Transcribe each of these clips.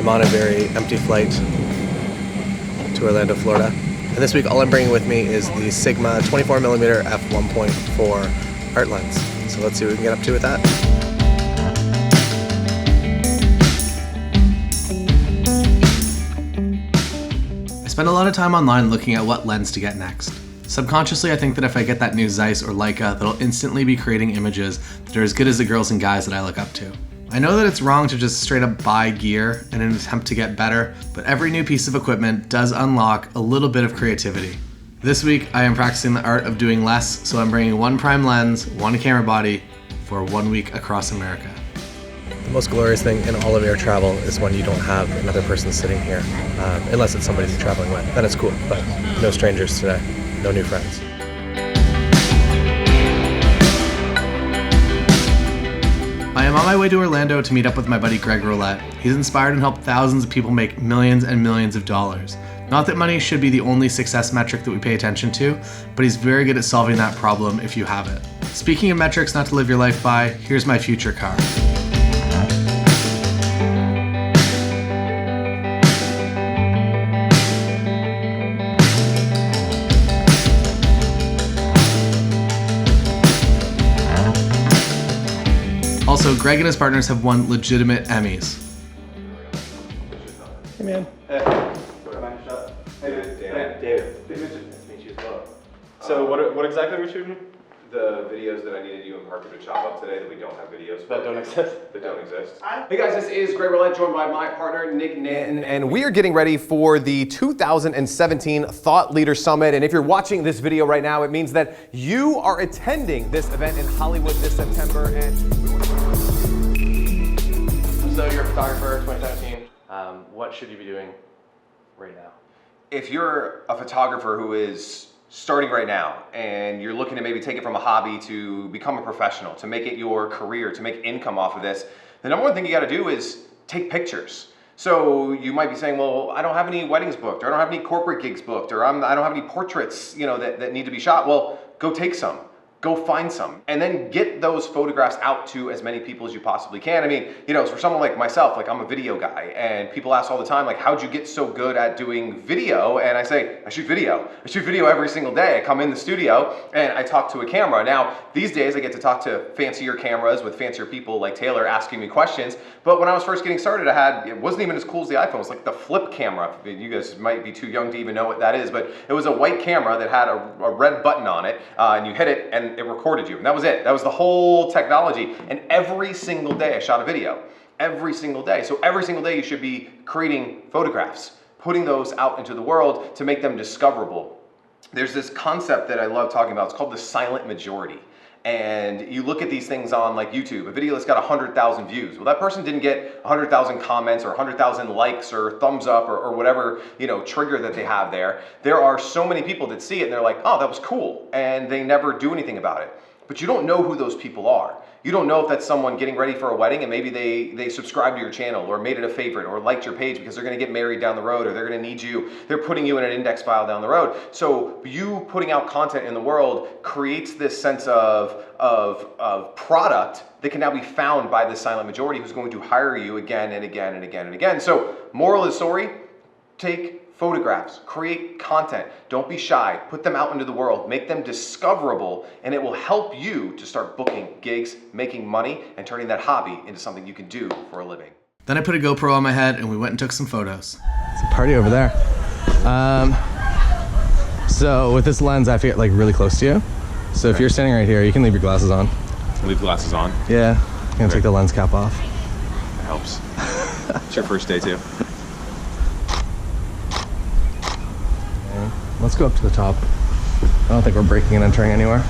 I'm on a very empty flight to Orlando, Florida. And this week all I'm bringing with me is the Sigma 24mm f1.4 art lens. So let's see what we can get up to with that. I spend a lot of time online looking at what lens to get next. Subconsciously, I think that if I get that new Zeiss or Leica, that'll instantly be creating images that are as good as the girls and guys that I look up to. I know that it's wrong to just straight up buy gear in an attempt to get better, but every new piece of equipment does unlock a little bit of creativity. This week, I am practicing the art of doing less, so I'm bringing one prime lens, one camera body for 1 week across America. The most glorious thing in all of air travel is when you don't have another person sitting here, unless it's somebody you're traveling with. Then it's cool, but no strangers today, no new friends. I am on my way to Orlando to meet up with my buddy Greg Roulette. He's inspired and helped thousands of people make millions and millions of dollars. Not that money should be the only success metric that we pay attention to, but he's very good at solving that problem if you have it. Speaking of metrics not to live your life by, here's my future car. Also, Greg and his partners have won legitimate Emmys. Hey man. Hey. Hey, David. Nice to meet you as well. So what exactly are we shooting? The videos that I needed you and Parker to chop up today that we don't have videos for. That don't exist? That don't exist. Hey guys, this is Greg Roulette, joined by my partner, Nick Nanton, and we are getting ready for the 2017 Thought Leader Summit. And if you're watching this video right now, it means that you are attending this event in Hollywood this September. And So you're a photographer, 2017. What should you be doing right now? if you're a photographer who is starting right now and you're looking to maybe take it from a hobby to become a professional, to make it your career, to make income off of this, the number one thing you got to do is take pictures. So you might be saying, well, I don't have any weddings booked, or I don't have any corporate gigs booked, or I don't have any portraits, that need to be shot. Well, go take some. Go find some, and then get those photographs out to as many people as you possibly can. I mean, for someone like myself, I'm a video guy, and people ask all the time, how'd you get so good at doing video? And I say, I shoot video. I shoot video every single day. I come in the studio and I talk to a camera. Now, these days I get to talk to fancier cameras with fancier people like Taylor asking me questions, but when I was first getting started, it wasn't even as cool as the iPhone. It was like the flip camera. You guys might be too young to even know what that is, but it was a white camera that had a red button on it, and you hit it and it recorded you, and that was it. That was the whole technology. And every single day I shot a video. Every single day. So every single day you should be creating photographs, putting those out into the world to make them discoverable. There's this concept that I love talking about. It's called the silent majority. And you look at these things on YouTube, a video that's got 100,000 views. Well, that person didn't get 100,000 comments or 100,000 likes or thumbs up or whatever, trigger that they have there. There are so many people that see it and they're like, oh, that was cool. And they never do anything about it. But you don't know who those people are. You don't know if that's someone getting ready for a wedding and maybe they subscribed to your channel or made it a favorite or liked your page because they're gonna get married down the road, or they're gonna need you. They're putting you in an index file down the road. So you putting out content in the world creates this sense of product that can now be found by the silent majority who's going to hire you again and again and again and again. So moral of the story, take photographs, create content, don't be shy, put them out into the world, make them discoverable, and it will help you to start booking gigs, making money, and turning that hobby into something you can do for a living. Then I put a GoPro on my head and we went and took some photos. It's a party over there. So with this lens, I have to get really close to you. So if you're standing right here, you can leave your glasses on. Leave glasses on? Yeah, I'm gonna take the lens cap off. That helps. It's your first day too. Let's go up to the top. I don't think we're breaking and entering anywhere.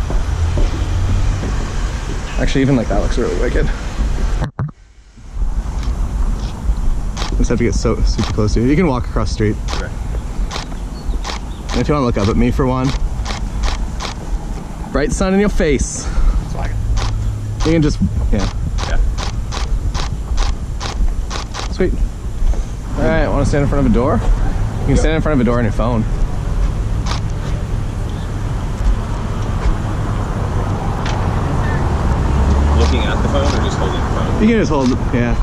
Actually, even that looks really wicked. Just have to get so super close to you. You can walk across the street. Okay. And if you want to look up at me for one. Bright sun in your face. You can just, yeah. Sweet. All right, want to stand in front of a door? You can stand in front of a door on your phone. Looking at the phone or just holding the phone? You can just hold it, yeah.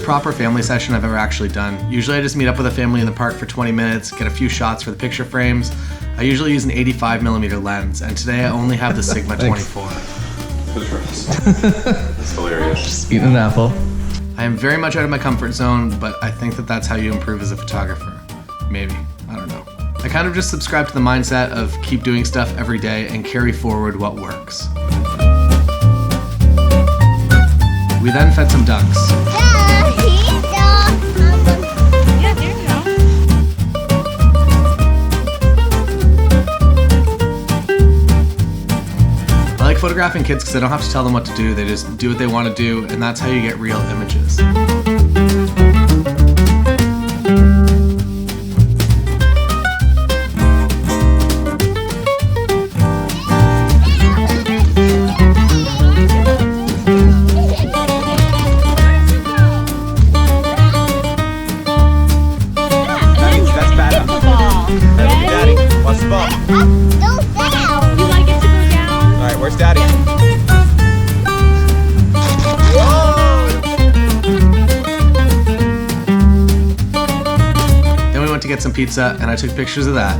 proper family session I've ever actually done. Usually I just meet up with a family in the park for 20 minutes, get a few shots for the picture frames. I usually use an 85mm lens, and today I only have the Sigma 24. That's hilarious. Just eating an apple. I am very much out of my comfort zone, but I think that that's how you improve as a photographer. Maybe. I don't know. I kind of just subscribe to the mindset of keep doing stuff every day and carry forward what works. We then fed some ducks. I like photographing kids because I don't have to tell them what to do. They just do what they want to do, and that's how you get real images. Where's Daddy? Then we went to get some pizza, and I took pictures of that.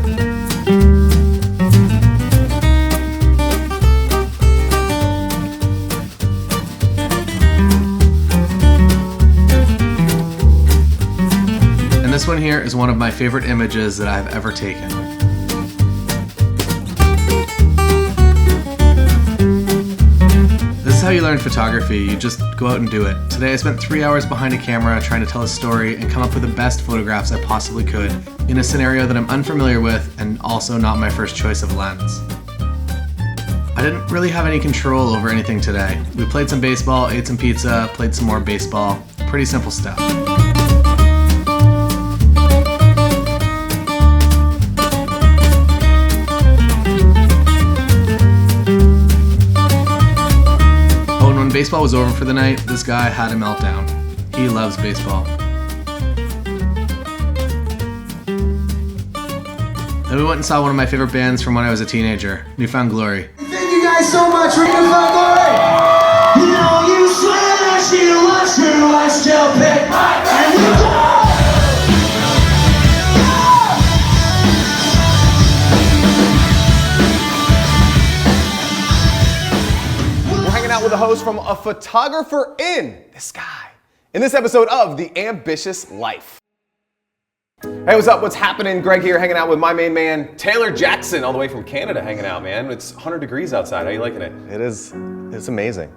And this one here is one of my favorite images that I've ever taken. This is how you learn photography. You just go out and do it. Today I spent 3 hours behind a camera trying to tell a story and come up with the best photographs I possibly could in a scenario that I'm unfamiliar with and also not my first choice of lens. I didn't really have any control over anything today. We played some baseball, ate some pizza, played some more baseball. Pretty simple stuff. When baseball was over for the night, this guy had a meltdown. He loves baseball. Then we went and saw one of my favorite bands from when I was a teenager, New Found Glory. Thank you guys so much for New Found Glory! You know you swear she wants to, I still pick my and we go! With a host from A Photographer in, this guy, in this episode of The Ambitious Life. Hey, what's up? What's happening? Greg here, hanging out with my main man, Taylor Jackson, all the way from Canada, hanging out, man. It's 100 degrees outside. How you liking it? It is. It's amazing.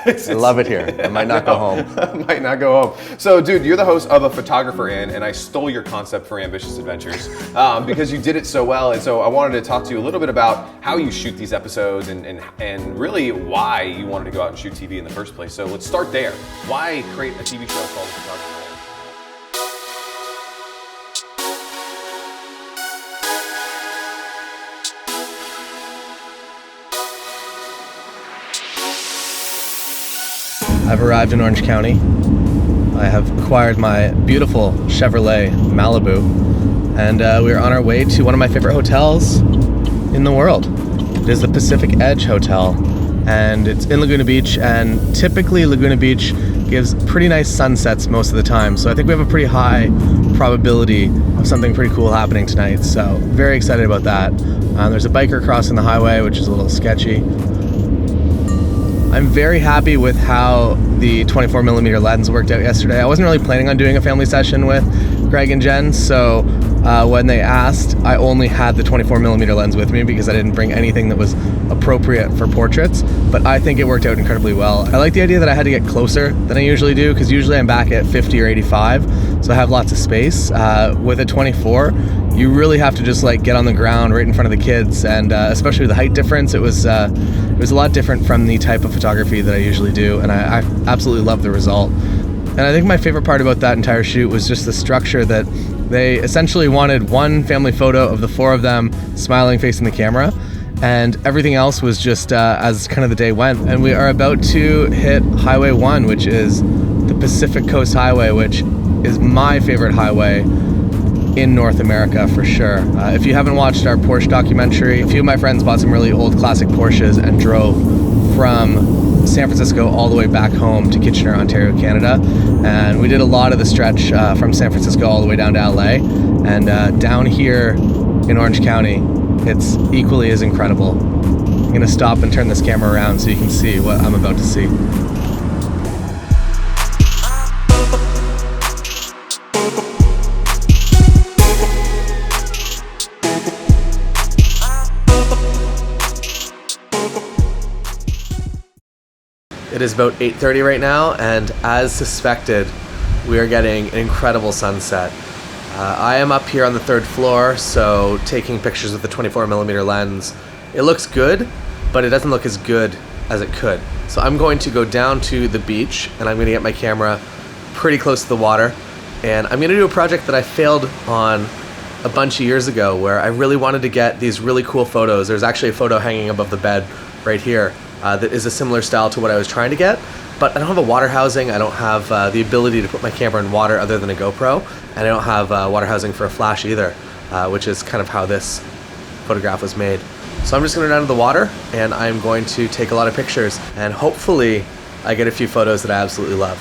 I love it here. I might not go home. I might not go home. So, dude, you're the host of A Photographer in, and I stole your concept for Ambitious Adventures because you did it so well. And so I wanted to talk to you a little bit about how you shoot these episodes and really why you wanted to go out and shoot TV in the first place. So let's start there. Why create a TV show called A Photographer in? I've arrived in Orange County. I have acquired my beautiful Chevrolet Malibu, and we're on our way to one of my favorite hotels in the world. It is the Pacific Edge Hotel, and it's in Laguna Beach, and typically Laguna Beach gives pretty nice sunsets most of the time, so I think we have a pretty high probability of something pretty cool happening tonight, so very excited about that. There's a biker crossing the highway, which is a little sketchy. I'm very happy with how the 24mm lens worked out yesterday. I wasn't really planning on doing a family session with Greg and Jen, so when they asked, I only had the 24mm lens with me because I didn't bring anything that was appropriate for portraits, but I think it worked out incredibly well. I like the idea that I had to get closer than I usually do, because usually I'm back at 50 or 85, so I have lots of space. With a 24, you really have to just like get on the ground right in front of the kids, and especially with the height difference, it was a lot different from the type of photography that I usually do, and I absolutely love the result. And I think my favorite part about that entire shoot was just the structure, that they essentially wanted one family photo of the four of them smiling facing the camera, and everything else was just as kind of the day went. And we are about to hit Highway 1, which is the Pacific Coast Highway, which is my favorite highway in North America for sure. If you haven't watched our Porsche documentary, a few of my friends bought some really old classic Porsches and drove from San Francisco all the way back home to Kitchener, Ontario, Canada. And we did a lot of the stretch from San Francisco all the way down to LA. And down here in Orange County, it's equally as incredible. I'm gonna stop and turn this camera around so you can see what I'm about to see. It is about 8:30 right now, and as suspected, we are getting an incredible sunset. I am up here on the 3rd floor, so taking pictures with the 24mm lens. It looks good, but it doesn't look as good as it could. So I'm going to go down to the beach, and I'm gonna get my camera pretty close to the water, and I'm gonna do a project that I failed on a bunch of years ago, where I really wanted to get these really cool photos. There's actually a photo hanging above the bed right here that is a similar style to what I was trying to get, but I don't have a water housing. I don't have the ability to put my camera in water other than a GoPro, and I don't have water housing for a flash either, which is kind of how this photograph was made. So I'm just gonna go down to the water, and I'm going to take a lot of pictures, and hopefully I get a few photos that I absolutely love.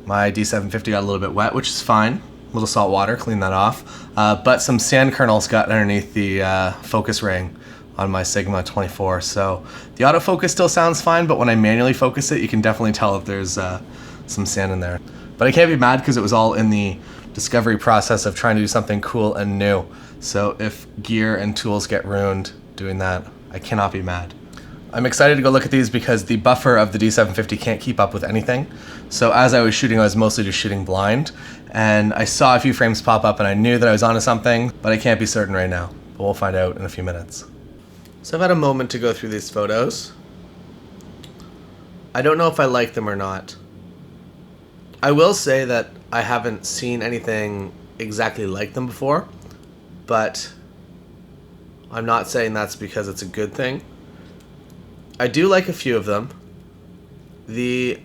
My D750 got a little bit wet, which is fine. A little salt water, clean that off. But some sand kernels got underneath the focus ring on my Sigma 24. So the autofocus still sounds fine, but when I manually focus it, you can definitely tell if there's some sand in there. But I can't be mad because it was all in the discovery process of trying to do something cool and new. So if gear and tools get ruined doing that, I cannot be mad. I'm excited to go look at these because the buffer of the D750 can't keep up with anything. So as I was shooting, I was mostly just shooting blind, and I saw a few frames pop up and I knew that I was onto something, but I can't be certain right now. But we'll find out in a few minutes. So I've had a moment to go through these photos. I don't know if I like them or not. I will say that I haven't seen anything exactly like them before, but I'm not saying that's because it's a good thing. I do like a few of them. The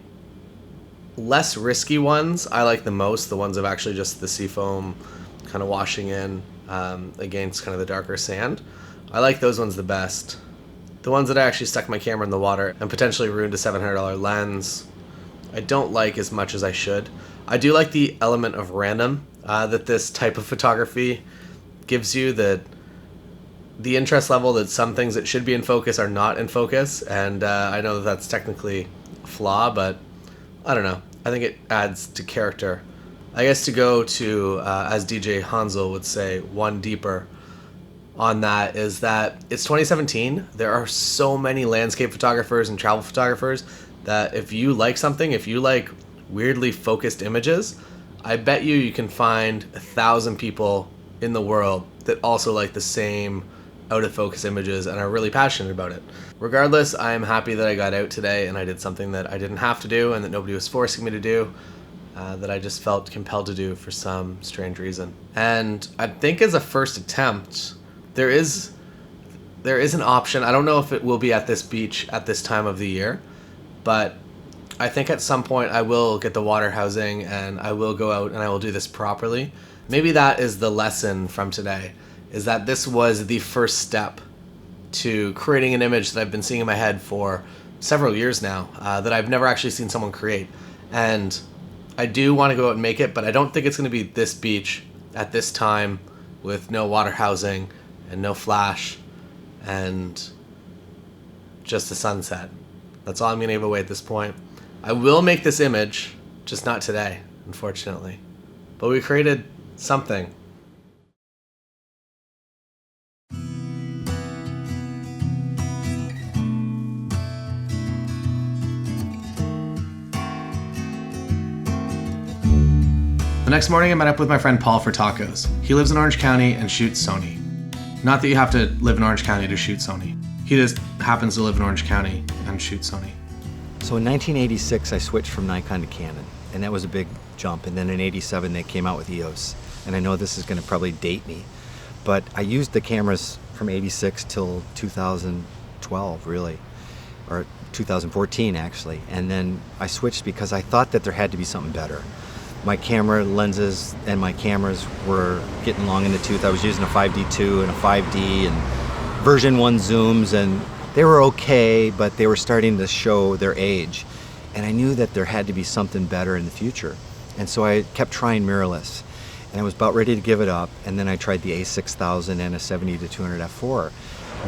less risky ones I like the most, the ones of actually just the seafoam kind of washing in against kind of the darker sand. I like those ones the best. The ones that I actually stuck my camera in the water and potentially ruined a $700 lens, I don't like as much as I should. I do like the element of random that this type of photography gives you, that the interest level that some things that should be in focus are not in focus, and I know that that's technically a flaw, but I don't know. I think it adds to character. I guess to go to, as DJ Hansel would say, one deeper on that is that it's 2017. There are so many landscape photographers and travel photographers that if you like something, if you like weirdly focused images, I bet you can find 1,000 people in the world that also like the same out of focus images and are really passionate about it. Regardless, I am happy that I got out today and I did something that I didn't have to do and that nobody was forcing me to do, that I just felt compelled to do for some strange reason. And I think as a first attempt, there is an option. I don't know if it will be at this beach at this time of the year, but I think at some point I will get the water housing and I will go out and I will do this properly. Maybe that is the lesson from today, is that this was the first step to creating an image that I've been seeing in my head for several years now, that I've never actually seen someone create. And I do want to go out and make it, but I don't think it's going to be this beach at this time with no water housing and no flash and just the sunset. That's all I'm going to give away at this point. I will make this image, just not today, unfortunately. But we created something. The next morning, I met up with my friend Paul for tacos. He lives in Orange County and shoots Sony. Not that you have to live in Orange County to shoot Sony. He just happens to live in Orange County and shoot Sony. So in 1986, I switched from Nikon to Canon, and that was a big jump. And then in 87, they came out with EOS. And I know this is going to probably date me, but I used the cameras from 86 till 2012, really, or 2014, actually. And then I switched because I thought that there had to be something better. my camera lenses and my cameras were getting long in the tooth. I was using a 5D2 and a 5D and version 1 zooms, and they were okay, but they were starting to show their age. And I knew that there had to be something better in the future. And so I kept trying mirrorless. And I was about ready to give it up, and then I tried the A6000 and a 70-200 f4.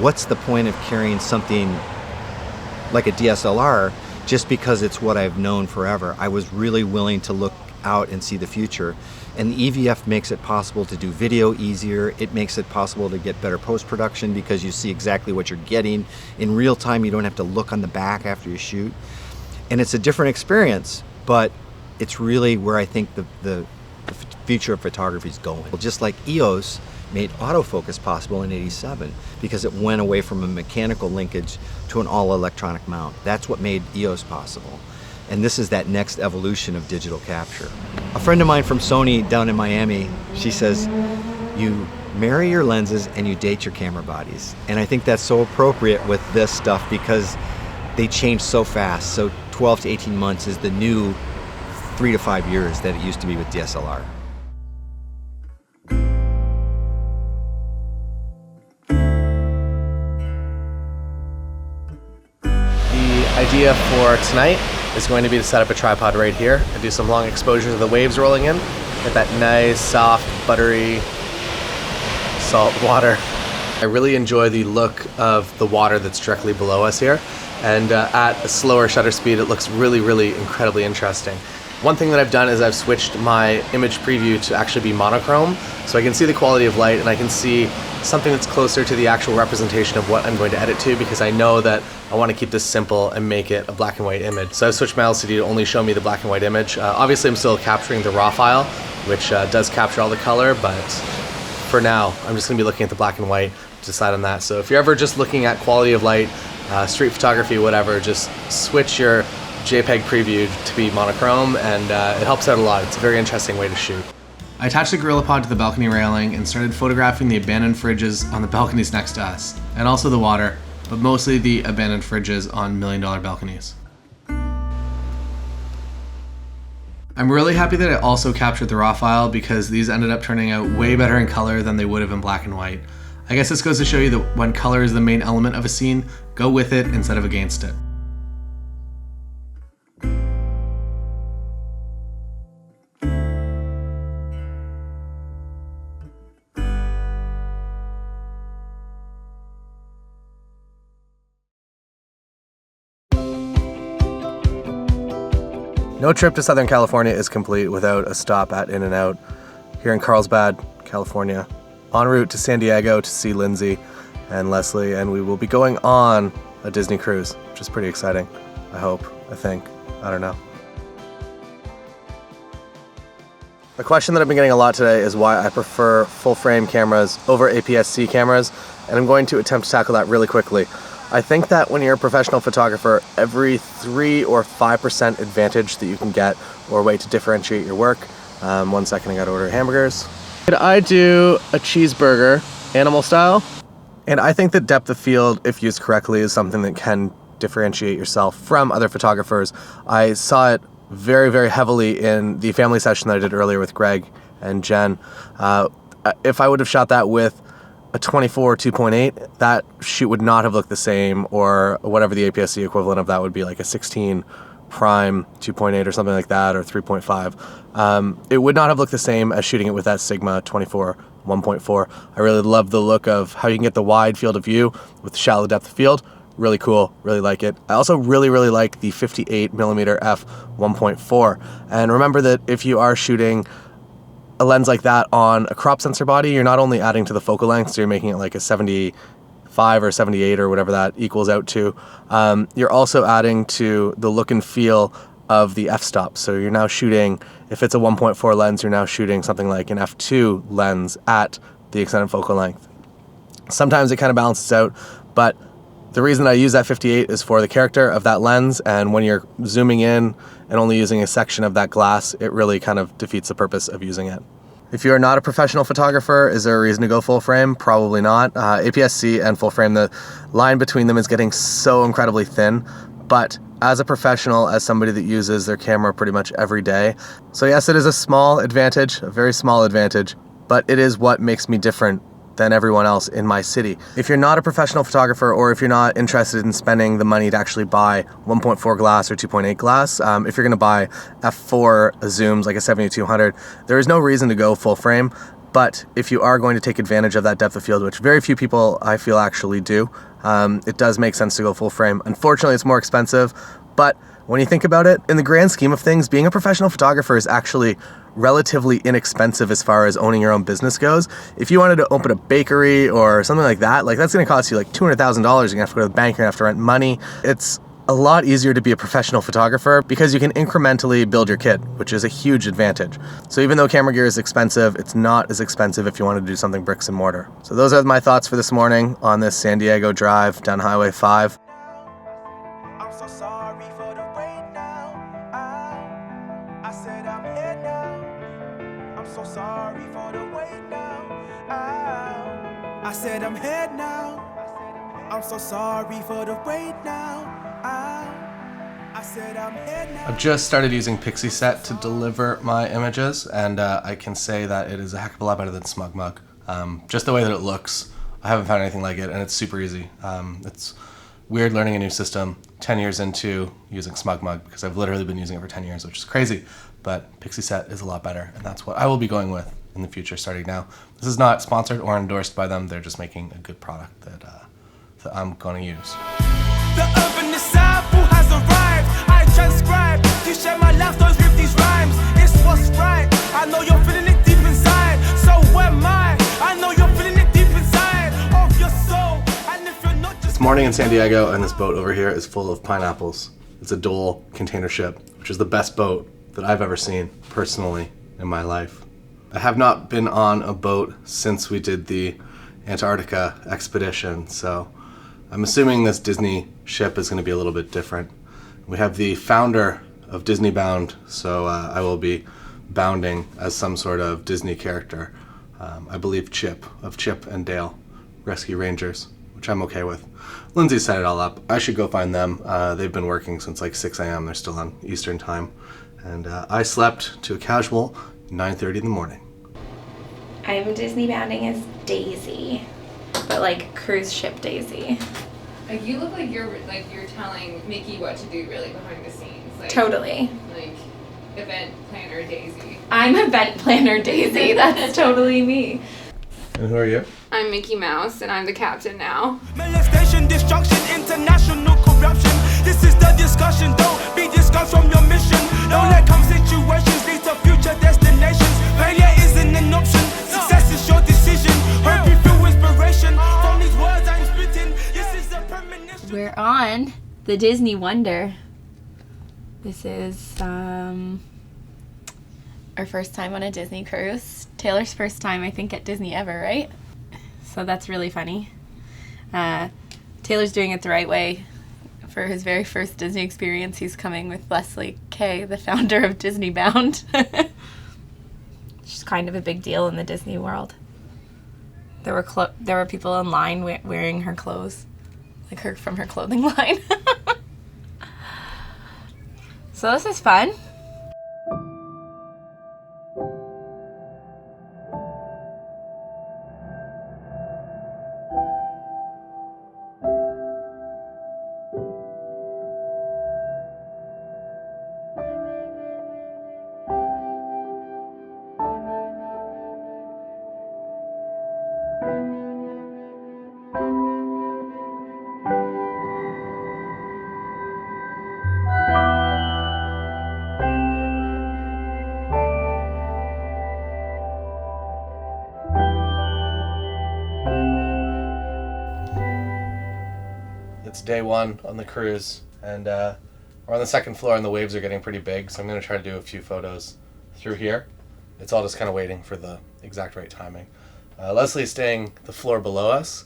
What's the point of carrying something like a DSLR just because it's what I've known forever? I was really willing to look out and see the future. And the EVF makes it possible to do video easier. It makes it possible to get better post-production because you see exactly what you're getting. In real time, you don't have to look on the back after you shoot. And it's a different experience, but it's really where I think the future of photography is going. Just like EOS made autofocus possible in '87 because it went away from a mechanical linkage to an all-electronic mount. That's what made EOS possible. And this is that next evolution of digital capture. A friend of mine from Sony down in Miami, she says, you marry your lenses and you date your camera bodies. And I think that's so appropriate with this stuff because they change so fast. So 12 to 18 months is the new 3 to 5 years that it used to be with DSLR. The idea for tonight is going to be to set up a tripod right here and do some long exposures of the waves rolling in. Get that nice, soft, buttery, salt water. I really enjoy the look of the water that's directly below us here. And at a slower shutter speed, it looks really, really incredibly interesting. One thing that I've done is I've switched my image preview to actually be monochrome, so I can see the quality of light and I can see something that's closer to the actual representation of what I'm going to edit to, because I know that I want to keep this simple and make it a black and white image. So I've switched my LCD to only show me the black and white image. Obviously I'm still capturing the raw file, which does capture all the color, but for now I'm just going to be looking at the black and white to decide on that. So if you're ever just looking at quality of light, street photography, whatever, just switch your JPEG preview to be monochrome, and it helps out a lot. It's a very interesting way to shoot. I attached a GorillaPod to the balcony railing and started photographing the abandoned fridges on the balconies next to us, and also the water, but mostly the abandoned fridges on $1 million balconies. I'm really happy that I also captured the raw file because these ended up turning out way better in color than they would have in black and white. I guess this goes to show you that when color is the main element of a scene, go with it instead of against it. No trip to Southern California is complete without a stop at In-N-Out here in Carlsbad, California. En route to San Diego to see Lindsay and Leslie, and we will be going on a Disney cruise, which is pretty exciting. I hope, I think, I don't know. The question that I've been getting a lot today is why I prefer full frame cameras over APS-C cameras, and I'm going to attempt to tackle that really quickly. I think that when you're a professional photographer, every 3 or 5% advantage that you can get, or way to differentiate your work. 1 second, I gotta order hamburgers. Could I do a cheeseburger, animal style? And I think that depth of field, if used correctly, is something that can differentiate yourself from other photographers. I saw it very, very heavily in the family session that I did earlier with Greg and Jen. If I would have shot that with a 24 2.8, that shoot would not have looked the same, or whatever the APS-C equivalent of that would be, like a 16 prime 2.8 or something like that, or 3.5. It would not have looked the same as shooting it with that Sigma 24 1.4. I really love the look of how you can get the wide field of view with the shallow depth of field. Really cool, really like it. I also really, really like the 58mm f 1.4. And remember that if you are shooting a lens like that on a crop sensor body, you're not only adding to the focal length, so you're making it like a 75 or 78 or whatever that equals out to, you're also adding to the look and feel of the f-stop. So you're now shooting, if it's a 1.4 lens, you're now shooting something like an f2 lens at the extended focal length. Sometimes it kind of balances out, but the reason I use that 58 is for the character of that lens, and when you're zooming in and only using a section of that glass, it really kind of defeats the purpose of using it. If you're not a professional photographer, is there a reason to go full frame? Probably not. APS-C and full frame, the line between them is getting so incredibly thin. but as a professional, as somebody that uses their camera pretty much every day. So yes, it is a small advantage, a very small advantage, but it is what makes me different than everyone else in my city. If you're not a professional photographer, or if you're not interested in spending the money to actually buy 1.4 glass or 2.8 glass, if you're gonna buy f4 zooms like a 7200, there is no reason to go full frame. But if you are going to take advantage of that depth of field, which very few people I feel actually do, it does make sense to go full frame. Unfortunately, it's more expensive, but when you think about it, in the grand scheme of things, being a professional photographer is actually relatively inexpensive as far as owning your own business goes. If you wanted to open a bakery or something like that, like that's gonna cost you like $200,000. You're gonna have to go to the bank, you're gonna have to rent money. It's a lot easier to be a professional photographer because you can incrementally build your kit, which is a huge advantage. So even though camera gear is expensive, it's not as expensive if you want to do something bricks and mortar. So those are my thoughts for this morning on this San Diego drive down Highway 5. I'm so sorry for the wait now. I said I'm here now. I'm so sorry for the wait now. I said I'm here now. I'm so sorry for the wait now. I said I'm here now. I've just started using P.S Set to deliver my images, and I can say that it is a heck of a lot better than SmugMug. Just the way that it looks, I haven't found anything like it, and it's super easy. It's weird learning a new system 10 years into using SmugMug, because I've literally been using it for 10 years, which is crazy, but P.S Set is a lot better, and that's what I will be going with in the future starting now. This is not sponsored or endorsed by them, they're just making a good product that I'm going to use. The urban disciple has arrived. I transcribe to share my laughter with these rhymes. It's what's right. I know you're feeling it deep inside. So am I. I know you're feeling it deep inside of your soul. And if you're not just... It's morning in San Diego, and this boat over here is full of pineapples. It's a Dole container ship, which is the best boat that I've ever seen personally in my life. I have not been on a boat since we did the Antarctica expedition, so I'm assuming this Disney ship is going to be a little bit different. We have the founder of Disney Bound, so I will be bounding as some sort of Disney character. I believe Chip, of Chip and Dale Rescue Rangers, which I'm okay with. Lindsay set it all up. I should go find them. They've been working since like 6 a.m. They're still on Eastern time. And I slept to a casual 9:30 in the morning. I'm Disney bounding as Daisy, but like cruise ship Daisy. Like you look like you're telling Mickey what to do really behind the scenes. Like, Totally. Like event planner Daisy. I'm event planner Daisy. That's totally me. And who are you? I'm Mickey Mouse and I'm the captain now. Molestation, destruction, international corruption. This is the discussion. Don't be discussed from your mission. Don't let come situations lead to future destinations. Failure isn't an option. Success is your decision. Hope you feel inspiration from these words I'm spitting. This is a premonition. We're on the Disney Wonder. This is our first time on a Disney cruise. Taylor's first time, I think, at Disney ever, right? So that's really funny. Taylor's doing it the right way. For his very first Disney experience, he's coming with Leslie Kay, the founder of Disney Bound. She's kind of a big deal in the Disney world. There were people in line wearing her clothes, like her from her clothing line. So this is fun. It's day one on the cruise, and we're on the second floor and the waves are getting pretty big, so I'm going to try to do a few photos through here. It's all just kind of waiting for the exact right timing. Leslie is staying the floor below us,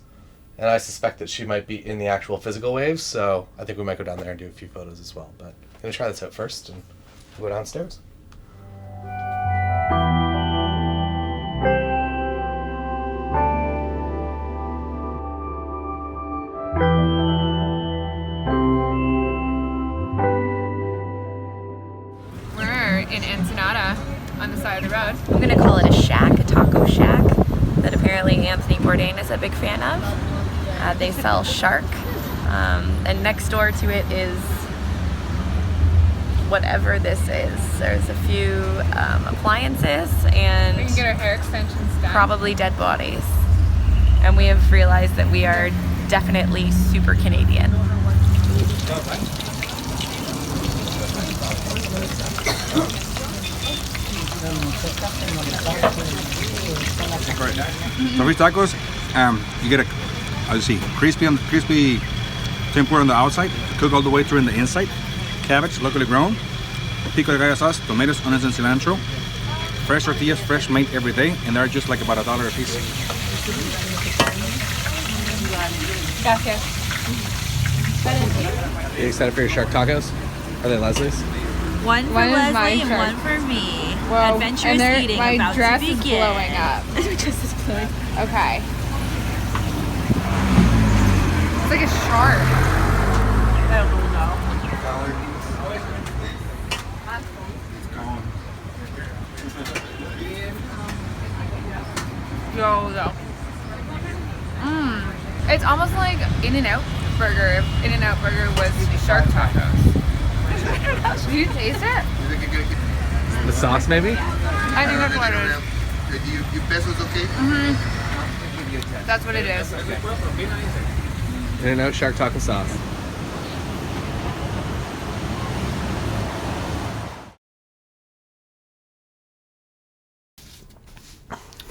and I suspect that she might be in the actual physical waves, so I think we might go down there and do a few photos as well. But I'm going to try this out first and go downstairs. on the side of the road. I'm gonna call it a shack, a taco shack, that apparently Anthony Bourdain is a big fan of. They sell shark, and next door to it is whatever this is. There's a few appliances and We can get our hair extensions done. probably dead bodies. And we have realized that we are definitely super Canadian. So for tacos, you get crispy tempura on the outside, cook all the way through in the inside. Cabbage, locally grown. Pico de gallo sauce, tomatoes, onions, and cilantro. Fresh tortillas, fresh made every day, and they're just like about $1 a piece. Gracias. Are you excited for your shark tacos? Are they Leslie's? One for One is my Leslie and turn. one for me. Whoa, Adventurous and there- eating my about dress to is begin. blowing up. My dress is blowing. Okay. It's like a shark. Yo. It's almost like In-N-Out Burger if In-N-Out Burger was shark tacos. Do you taste it? The sauce, maybe? I think that's what it is. You pesos okay? That's what it is. In-N-Out shark taco sauce.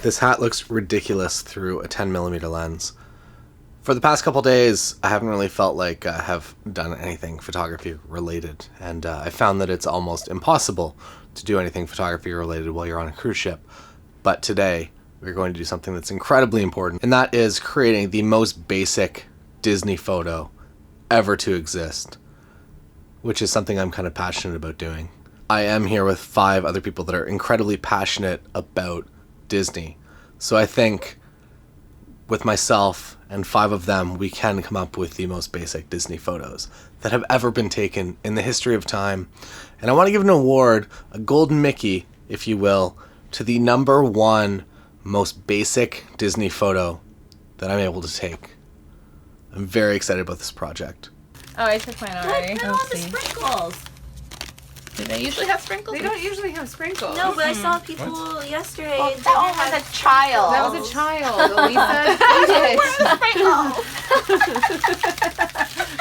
This hat looks ridiculous through a 10mm lens. For the past couple days, I haven't really felt like I have done anything photography related, and I found that it's almost impossible to do anything photography related while you're on a cruise ship. But today, we're going to do something that's incredibly important, and that is creating the most basic Disney photo ever to exist, which is something I'm kind of passionate about doing. I am here with 5 other people that are incredibly passionate about Disney. So I think with myself and 5 of them, we can come up with the most basic Disney photos that have ever been taken in the history of time. And I want to give an award, a golden Mickey, if you will, to the #1 most basic Disney photo that I'm able to take. I'm very excited about this project. Oh, I took mine already. Look at all the sprinkles. Do they usually have sprinkles? They don't usually have sprinkles. No, but I saw people yesterday. Well, that that one was had a child. That was a child. Elisa, eat it.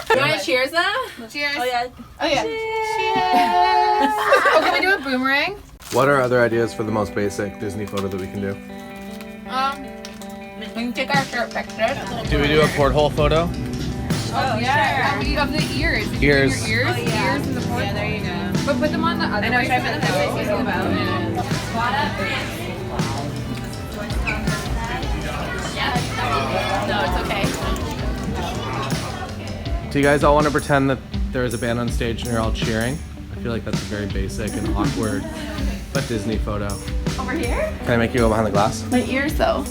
You want to cheers them? Cheers. Oh yeah. Oh yeah. Cheers. Oh, can we do a boomerang? What are other ideas for the most basic Disney photo that we can do? We can take our shirt pictures. Do we do a porthole photo? Oh, yeah. And we have the ears. Did you Ears. do your ears? Oh, yeah. Ears in the porthole. Yeah, there you go. But put them on the other I know, way. should I put them so this they way? go about. No, it's okay. Do you guys all want to pretend that there is a band on stage and you're all cheering? I feel like that's a very basic and awkward but Disney photo. Over here? Can I make you go behind the glass? My ears though.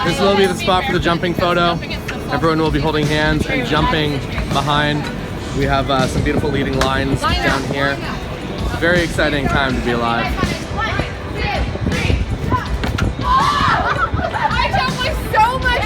This will be the spot for the jumping photo. Everyone will be holding hands and jumping behind. We have some beautiful leading lines down here. Very exciting time to be alive. I jumped like so much.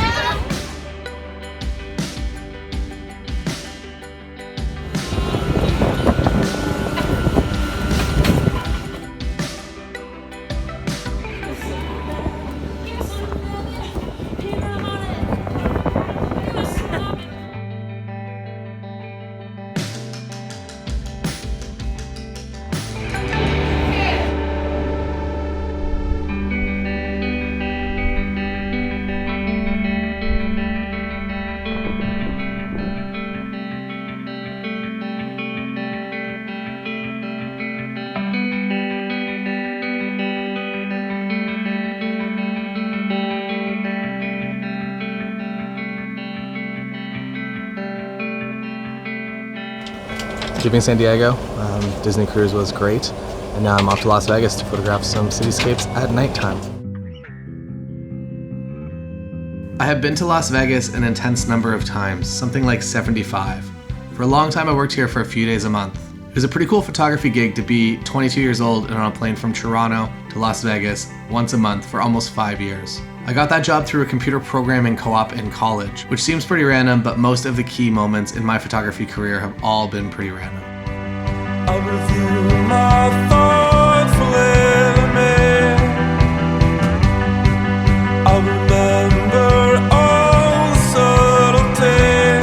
Leaving San Diego, Disney cruise was great, and now I'm off to Las Vegas to photograph some cityscapes at nighttime. I have been to Las Vegas an intense number of times, something like 75. For a long time I worked here for a few days a month. It was a pretty cool photography gig to be 22 years old and on a plane from Toronto to Las Vegas once a month for almost 5 years. I got that job through a computer programming co-op in college, which seems pretty random, but most of the key moments in my photography career have all been pretty random. I'll review my thoughts for living. I'll remember all the subtlety.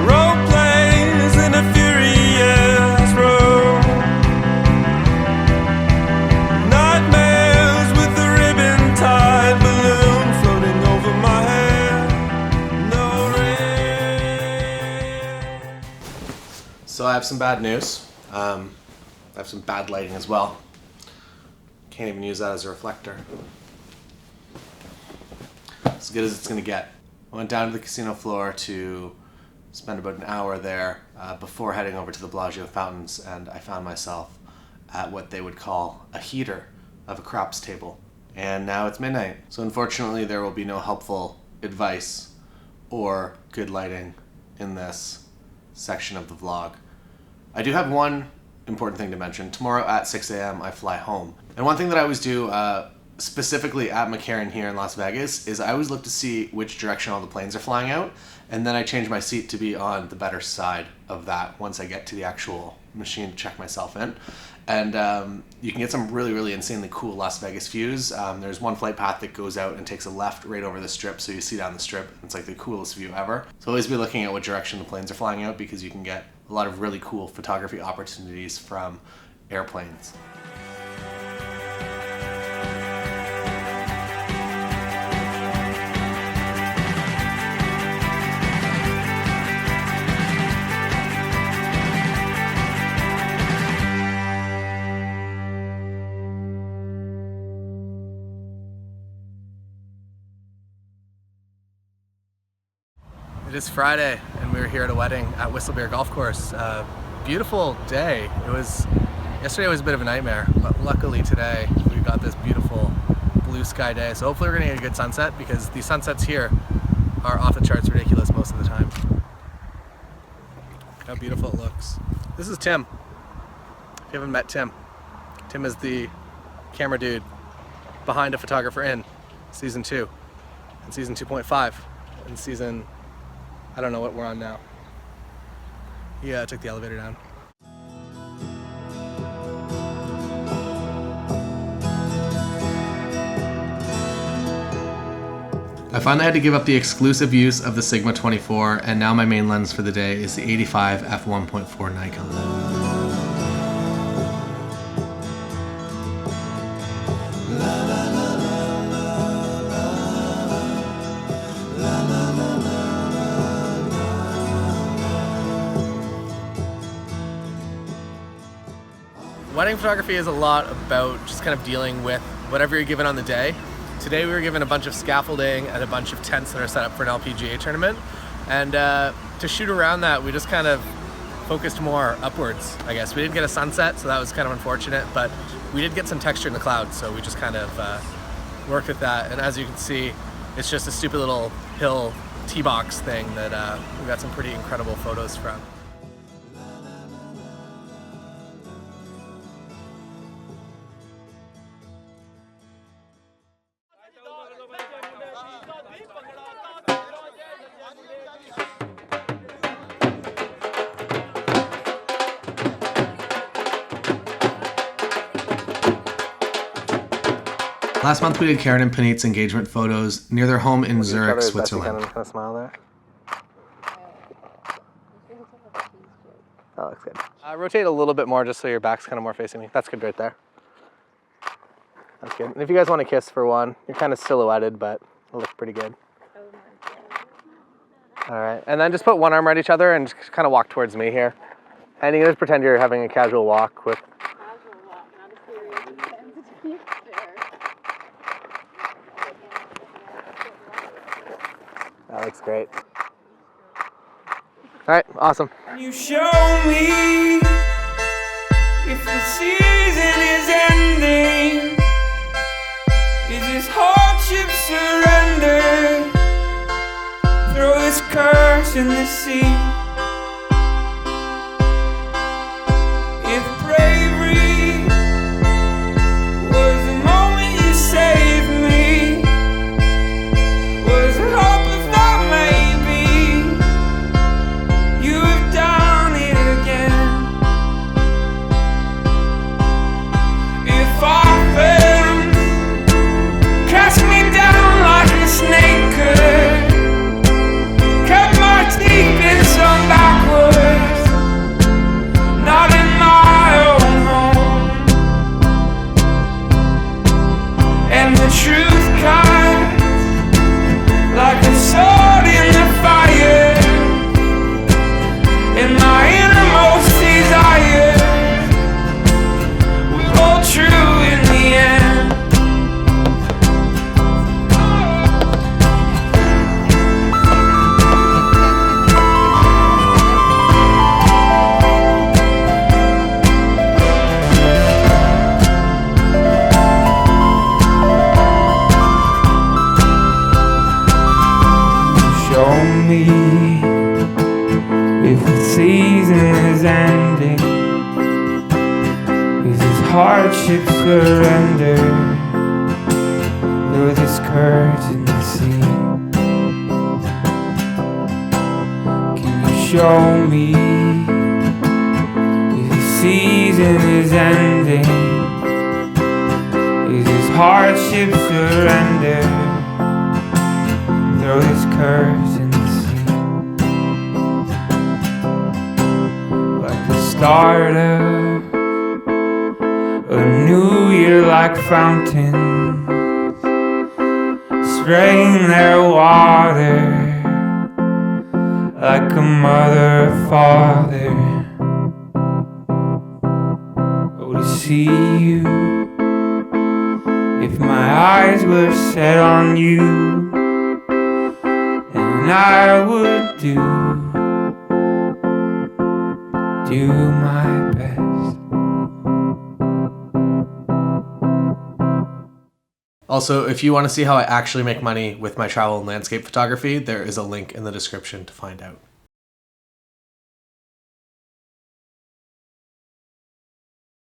Role plays in a furious room. Nightmares with the ribbon-tied balloon floating over my head. No rain. So I have some bad news. I have some bad lighting as well. Can't even use that as a reflector. As good as it's gonna get. I went down to the casino floor to spend about an hour there before heading over to the Bellagio fountains, and I found myself at what they would call a heater of a craps table. And now it's midnight. So unfortunately there will be no helpful advice or good lighting in this section of the vlog. I do have one important thing to mention. Tomorrow at 6 a.m. I fly home. And one thing that I always do, specifically at McCarran here in Las Vegas, is I always look to see which direction all the planes are flying out, and then I change my seat to be on the better side of that once I get to the actual machine to check myself in. And you can get some really, really insanely cool Las Vegas views. There's one flight path that goes out and takes a left right over the strip, so you see down the strip. It's like the coolest view ever. So always be looking at what direction the planes are flying out, because you can get a lot of really cool photography opportunities from airplanes. It is Friday, and we were here at a wedding at Whistlebeer Golf Course. Beautiful day. Yesterday was a bit of a nightmare, but luckily today we got this beautiful blue sky day. So hopefully we're gonna get a good sunset, because the sunsets here are off the charts ridiculous most of the time. Look how beautiful it looks. This is Tim. If you haven't met Tim, Tim is the camera dude behind A Photographer In season 2 and season 2.5 and season, I don't know what we're on now. Yeah, I took the elevator down. I finally had to give up the exclusive use of the Sigma 24, and now my main lens for the day is the 85 f1.4 Nikon. Wedding photography is a lot about just kind of dealing with whatever you're given on the day. Today we were given a bunch of scaffolding and a bunch of tents that are set up for an LPGA tournament. And to shoot around that, we just kind of focused more upwards, I guess. We didn't get a sunset, so that was kind of unfortunate, but we did get some texture in the clouds, so we just kind of worked with that. And as you can see, it's just a stupid little hill tee box thing that we got some pretty incredible photos from. Last month we did Karen and Panit's engagement photos near their home in Zurich, Switzerland. Kind of smile there. That looks good. Rotate a little bit more just so your back's kind of more facing me. That's good right there. That's good. And if you guys want to kiss for one, you're kind of silhouetted, but it looks pretty good. All right, and then just put one arm around each other and just kind of walk towards me here. And you can just pretend you're having a casual walk with... That looks great. All right, awesome. You show me if the season is ending. Is this hardship surrender? in the sea. If bravery was the moment you saved me, was the hope of that maybe you have done it again. If I failed, cast me down like a snake could, cut my teeth in some backwards, not in my own home. And the truth cuts like a sword in the fire, and my innermost desires will hold true in the end. Show me if the season is ending. Is this hardship surrender? Though this courage in the sea. Can you show me if the season is ending? Is this hardship surrender? Throw this curse in the sea. Like the start of a new year, like fountains spraying their water, like a mother or father. Oh, to see you, if my eyes were set on you, I would do my best. Also, if you want to see how I actually make money with my travel and landscape photography, there is a link in the description to find out.